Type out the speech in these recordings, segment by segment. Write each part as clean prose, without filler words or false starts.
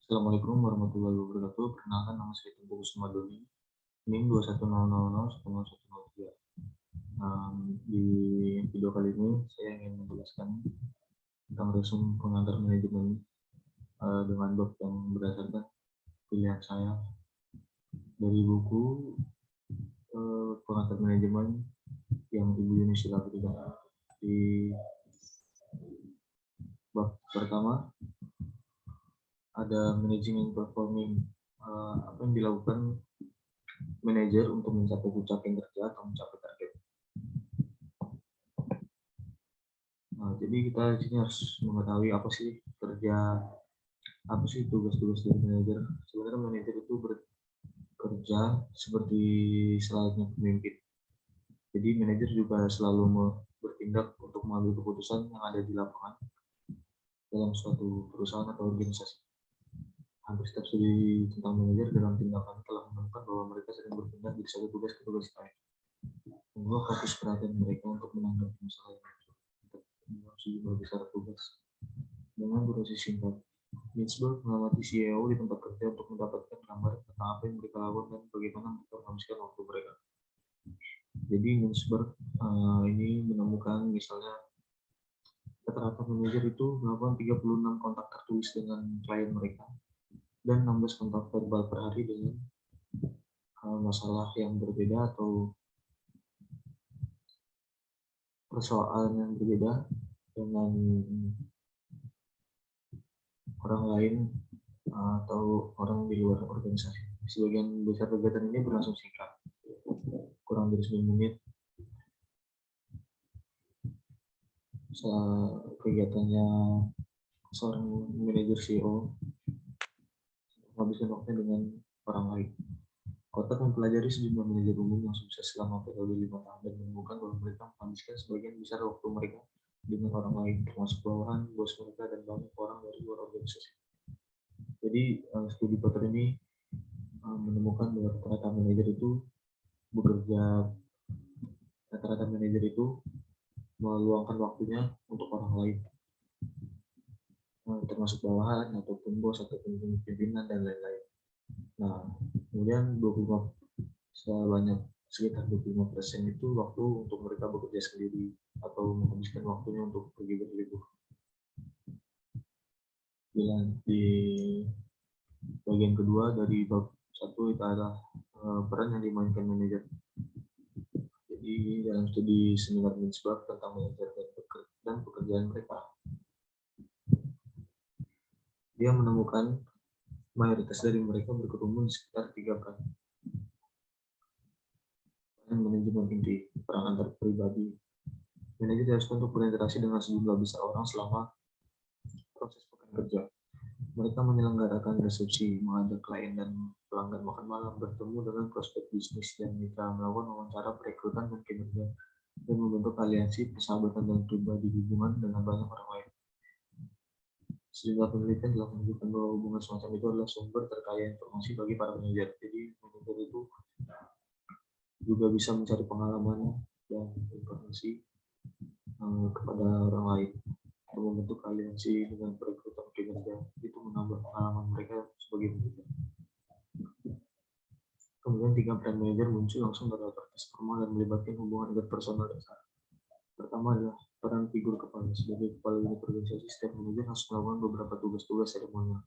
Assalamualaikum warahmatullahi wabarakatuh. Perkenalkan nama saya Tengku Kusuma Doni, NIM 2100101103. Di video kali ini saya ingin menjelaskan tentang resume pengantar manajemen dengan bab yang berdasarkan pilihan saya dari buku pengantar manajemen yang Ibu Yuni Sila berikan. Di bab pertama ada managing and performing, apa yang dilakukan manajer untuk mencapai puncak kerja atau mencapai target. Jadi kita di sini harus mengetahui apa sih tugas-tugas dari manajer. Sebenarnya manajer itu bekerja seperti selayaknya pemimpin. Jadi manajer juga selalu bertindak untuk mengambil keputusan yang ada di lapangan dalam suatu perusahaan atau organisasi. Hampir setiap studi tentang manajer dalam tindakan telah menemukan bahwa mereka sering berpindah dari satu tugas ke tugas lain. Membawa fokus perhatian mereka untuk menanggapi masalah yang sejumlah besar tugas dengan durasi singkat. Mintzberg mengamati CEO di tempat kerja untuk mendapatkan gambar tentang apa yang mereka lakukan dan bagaimana mereka menghabiskan waktu mereka. Jadi Mintzberg ini menemukan misalnya rata-rata manajer itu melakukan 36 kontak tertulis dengan klien mereka dan 16 kontak verbal per hari dengan masalah yang berbeda atau persoalan yang berbeda dengan orang lain atau orang di luar organisasi. Sebagian besar kegiatan ini berlangsung singkat, kurang dari 9 menit. Kegiatannya seorang manajer CEO menghabiskan waktunya dengan orang lain. Kotak mempelajari sejumlah manajer umum yang sukses selama periode 5 tahun dan menemukan bahwa mereka menghabiskan sebagian besar waktu mereka dengan orang lain, termasuk bawahan, bos mereka, dan banyak orang dari luar organisasi. Jadi studi paper ini menemukan bahwa rata-rata manajer itu meluangkan waktunya untuk orang lain, termasuk bawahan ataupun bos ataupun pimpinan dan lain-lain. Nah, kemudian sekitar 25% itu waktu untuk mereka bekerja sendiri atau menghabiskan waktunya untuk pergi berlibur. Di bagian kedua dari bab 1 itu adalah peran yang dimainkan manajer. Jadi dalam studi seminar Mintzberg tentang manajer dan pekerjaan mereka, dia menemukan mayoritas dari mereka berkerumun sekitar 3 peran. Manajemen inti, peran antar pribadi. Manajer diharuskan untuk berinteraksi dengan sejumlah besar orang selama proses pekan kerja. Mereka menyelenggarakan resepsi, mengajak klien dan pelanggan makan malam, bertemu dengan prospek bisnis dan mitra, melakukan wawancara perekrutan dan kinerja, dan membentuk aliansi persahabatan dan pribadi hubungan dengan banyak orang lain. Sejumlah penelitian telah menunjukkan bahwa hubungan semacam itu adalah sumber terkaya informasi bagi para manajer. Jadi manajer itu juga bisa mencari pengalaman dan informasi kepada orang lain untuk membentuk aliansi dengan perekrutan kinerja. Itu menambah pengalaman mereka sebagai manajer. Kemudian 3 peran manajer muncul langsung dari otoritas formal dan melibatkan hubungan interpersonal dasar. Pertama adalah peran figur kepala. Sebagai kepala unit organisasi, setiap manajer harus melakukan beberapa tugas-tugas seremonial.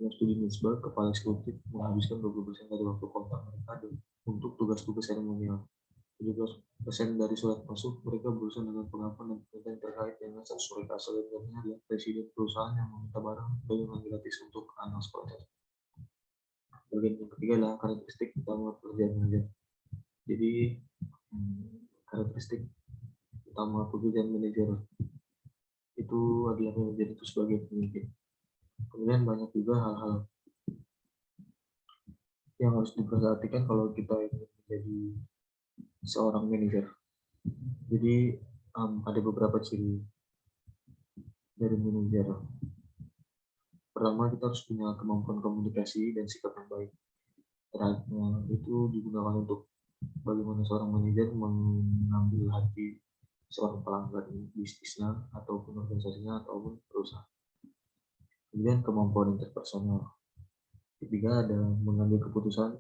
Dalam studi Mintzberg, kepala eksekutif menghabiskan 20% dari waktu kontak mereka untuk tugas-tugas seremonial. 17% dari surat masuk mereka berurusan dengan pengakuan dan permintaan terkait dengan status mereka. Selebihnya adalah presiden perusahaan yang meminta barang dagangan gratis untuk anak proses. Bagian yang ketiga adalah karakteristik utama pekerjaan manajer. Jadi karakteristik utama pekerjaan manajer itu adalah manajer itu sebagai pemimpin. Kemudian banyak juga hal-hal yang harus diperhatikan kalau kita ingin menjadi seorang manajer. Jadi ada beberapa ciri dari manajer. Pertama, kita harus punya kemampuan komunikasi dan sikap yang baik. Itu digunakan untuk bagaimana seorang manajer mengambil hati seorang pelanggan bisnisnya ataupun organisasinya ataupun perusahaan. Kemudian kemampuan interpersonal. Ketiga ada mengambil keputusan.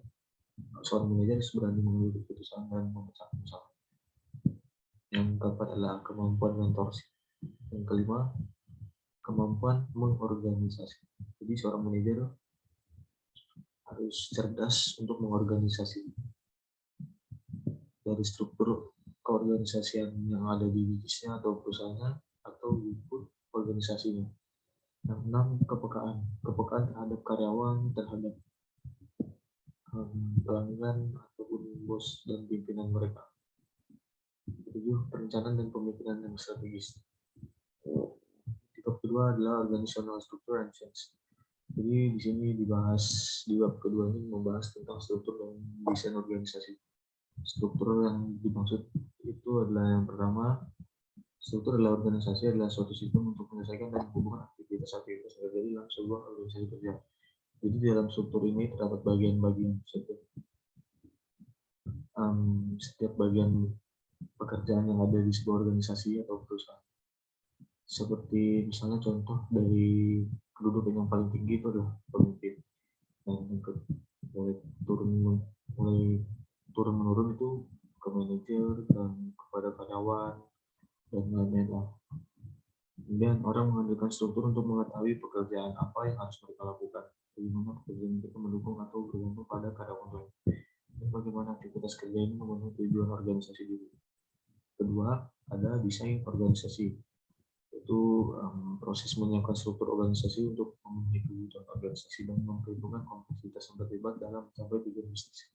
Seorang manajer harus berani mengambil keputusan dan memecahkan masalah. Yang keempat adalah kemampuan mentorship. Yang kelima, kemampuan mengorganisasi. Jadi seorang manajer harus cerdas untuk mengorganisasi dari struktur keorganisasian yang ada di bisnisnya atau perusahaannya atau lingkup organisasinya. Yang enam, kepekaan terhadap karyawan, terhadap pelanggan ataupun bos dan pimpinan mereka. Ketujuh, perencanaan dan pemikiran yang strategis. Tipe kedua adalah organizational structure and change. Jadi di sini dibahas di bab kedua ini membahas tentang struktur dan desain organisasi. Struktur yang dimaksud itu adalah yang pertama, struktur adalah organisasi adalah suatu sistem untuk menyelesaikan dan menghubungkan aktivitas-aktivitas yang terjadi dalam sebuah organisasi kerja. Jadi di dalam struktur ini terdapat bagian-bagian setiap bagian pekerjaan yang ada di sebuah organisasi atau perusahaan. Seperti misalnya contoh dari kedudukan yang paling tinggi itu adalah pemimpin. Mulai turun menurun itu ke manajer dan kepada karyawan dan lain-lain lah. Kemudian orang mengandalkan struktur untuk mengetahui pekerjaan apa yang harus mereka lakukan, bagaimana pekerjaan mereka mendukung atau bergantung pada karyawan lain, dan bagaimana aktivitas kerja ini memenuhi tujuan organisasi diri. Kedua, ada desain organisasi, yaitu proses menyiapkan struktur organisasi untuk memenuhi kebutuhan organisasi dan memperhitungkan kompleksitas yang terlibat dalam mencapai tujuan bisnis.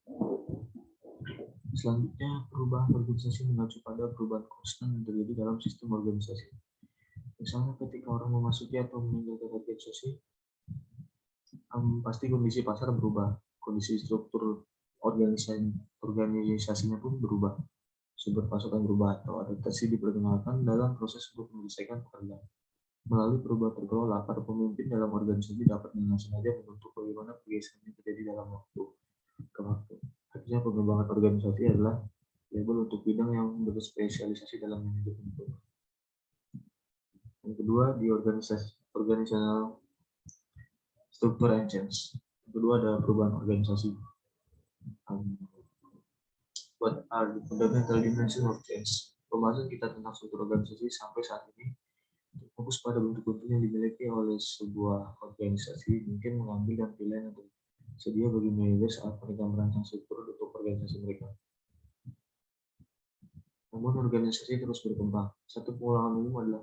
Selanjutnya, perubahan organisasi mengacu pada perubahan konstan yang terjadi dalam sistem organisasi. Misalnya ketika orang memasuki atau meninggalkan organisasi, pasti kondisi pasar berubah, kondisi struktur organisasinya pun berubah, sumber pasokan berubah atau adaptasi diperkenalkan dalam proses untuk menyelesaikan pekerjaan. Melalui perubahan terkelola, para pemimpin dalam organisasi dapat dengan sengaja membentuk bagaimana pergeseran yang terjadi dalam waktu ke waktu. Artinya pengembangan organisasi adalah label untuk bidang yang berspesialisasi dalam manajemen perubahan. Yang kedua, di organizational structure and change. Yang kedua ada perubahan organisasi. What are the fundamental dimensions of change? Pembahasan kita tentang struktur organisasi sampai saat ini fokus pada bentuk-bentuk yang dimiliki oleh sebuah organisasi, mungkin mengambil dan pilihan yang tersedia bagi manajer saat mereka merancang struktur untuk organisasi mereka. Namun organisasi terus berkembang. Satu pengalaman umum adalah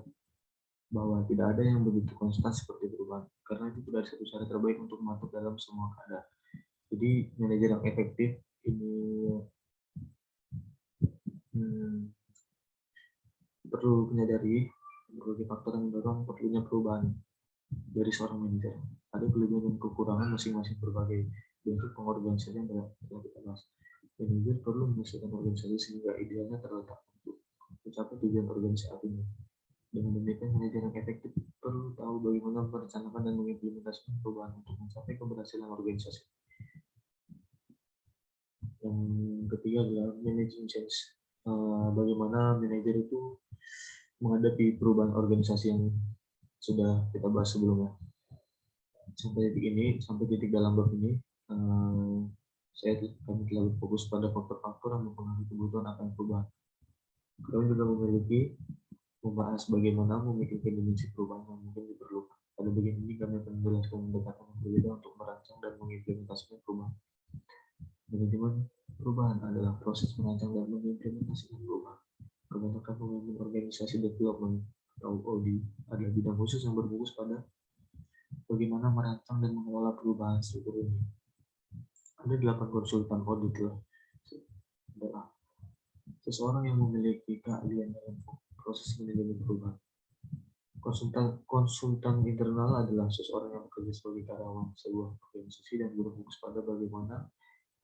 bahwa tidak ada yang begitu konstan seperti perubahan, karena itu tidak ada satu cara terbaik untuk masuk dalam semua keadaan. Jadi manajer yang efektif ini perlu menyadari berbagai faktor yang mendorong perlunya perubahan dari seorang manajer. Ada kelebihan dan kekurangan masing-masing berbagai bentuk pengorganisasian yang telah kita bahas. Manajer perlu menyelesaikan organisasi sehingga idealnya terletak untuk mencapai tujuan organisasi ini. Dengan demikian, manajer yang efektif perlu tahu bagaimana merencanakan dan mengimplementasikan perubahan untuk mencapai keberhasilan organisasi. Yang ketiga adalah managing change. Bagaimana manajer itu menghadapi perubahan organisasi yang sudah kita bahas sebelumnya. Sampai titik dalam bab ini, kami telah berfokus pada faktor-faktor yang mempengaruhi kebutuhan akan perubahan. Kami juga membahas bagaimana memikirkan dimensi perubahan yang mungkin diperlukan. Pada bagian ini kami akan menjelaskan pendekatan yang berbeda untuk merancang dan mengimplementasikan perubahan. Manajemen perubahan adalah proses merancang dan mengimplementasikan perubahan. Kebanyakan pemimpin organisasi development atau OD adalah bidang khusus yang berfokus pada bagaimana merancang dan mengelola perubahan struktur ini. Ada 8 konsultan audit adalah seseorang yang memiliki keahlian dalam proses manajemen perubahan. Konsultan internal adalah seseorang yang bekerja sebagai karyawan sebuah organisasi dan berfokus pada bagaimana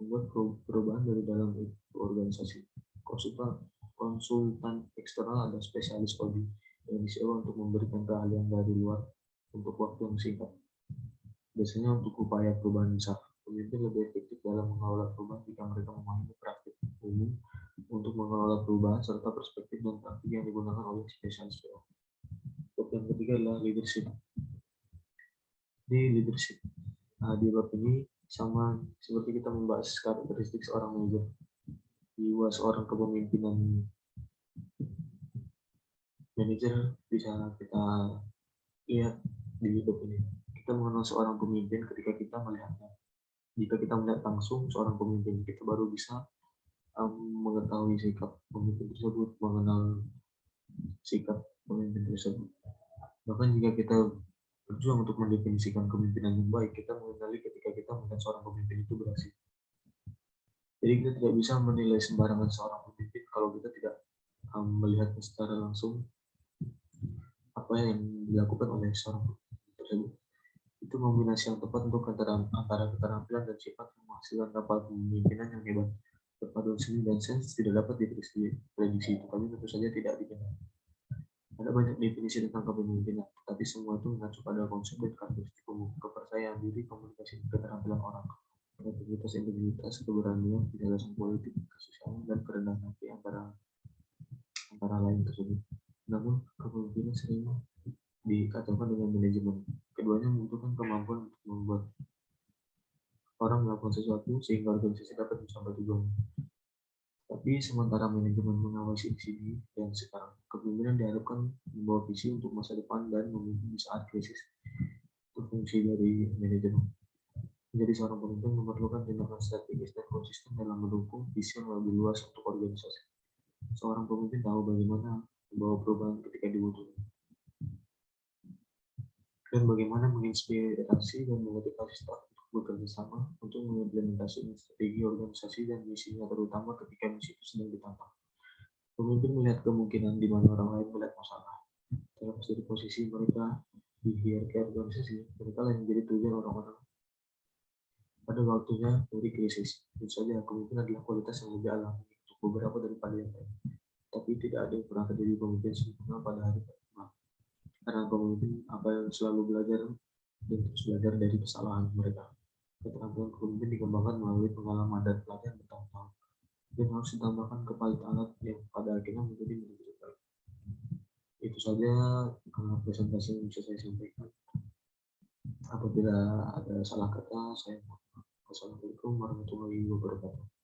membuat perubahan dari dalam organisasi. Konsultan eksternal adalah spesialis audit yang disewa untuk memberikan keahlian dari luar untuk waktu yang singkat. Biasanya untuk upaya perubahan besar. Pemimpin lebih efektif dalam mengelola perubahan jika mereka memahami praktik umum untuk mengelola perubahan serta perspektif dan praktik yang digunakan oleh spesialis. Yang ketiga adalah leadership. Di leadership. Nah, di bab ini sama seperti kita membahas karakteristik seorang manajer. Di seorang kepemimpinan manajer bisa kita lihat di bab ini. Kita mengenal seorang pemimpin ketika kita melihatnya. Jika kita melihat langsung seorang pemimpin, kita baru bisa mengetahui sikap pemimpin tersebut, mengenal sikap pemimpin tersebut. Bahkan jika kita berjuang untuk mendefinisikan kepemimpinan yang baik, kita mengenali ketika kita melihat seorang pemimpin itu berhasil. Jadi kita tidak bisa menilai sembarangan seorang pemimpin kalau kita tidak melihatnya secara langsung apa yang dilakukan oleh seorang pemimpin tersebut. Itu kombinasi yang tepat untuk antara keterampilan dan sifat yang menghasilkan kapal kepemimpinan yang hebat. Perpaduan seni dan sains tidak dapat diprediksi itu, tapi tentu saja tidak dikenal. Ada banyak definisi tentang kepemimpinan, tapi semua itu mengacu pada konsep dan karakteristik umum, kepercayaan diri, komunikasi, keterampilan orang, kreativitas, integritas, keberanian, kecerdasan politik, kesosialan, dan kerendahan hati antara lain tersebut. Namun, kepemimpinan sering dikacaukan dengan manajemen. Keduanya membutuhkan kemampuan untuk membuat orang melakukan sesuatu sehingga organisasi dapat mencapai tujuannya. Tapi sementara manajemen mengawasi di sini dan sekarang, kepemimpinan diharapkan membawa visi untuk masa depan dan memimpin di saat krisis. Itu fungsi dari manajemen. Menjadi seorang pemimpin memerlukan tindakan strategis dan konsisten dalam mendukung visi yang lebih luas untuk organisasi. Seorang pemimpin tahu bagaimana membawa perubahan ketika dibutuhkan, dan bagaimana menginspirasi dan memotivasi staf bekerja sama untuk mengimplementasikan strategi organisasi dan misinya, terutama ketika misi itu sedang ditambah. Pemimpin melihat kemungkinan di mana orang lain melihat masalah. Terlepas dari posisi mereka di hierarki organisasi, mereka lain menjadi tujuan orang-orang pada waktunya dari krisis. Tentu saja, kemungkinan adalah kualitas yang lebih alami untuk beberapa daripada yang lain. Tapi tidak ada yang pernah terjadi pemimpin sempurna pada hari pertama. Karena pemimpin akan selalu belajar dan terus belajar dari kesalahan mereka. Keterampilan pemimpin dikembangkan melalui pengalaman dan pelatihan bertahun-tahun, dan harus ditambahkan kepalit alat yang pada akhirnya menjadi manajer baik. Itu saja presentasi yang bisa saya sampaikan. Apabila ada salah kata, saya mohon. Wassalamualaikum warahmatullahi wabarakatuh.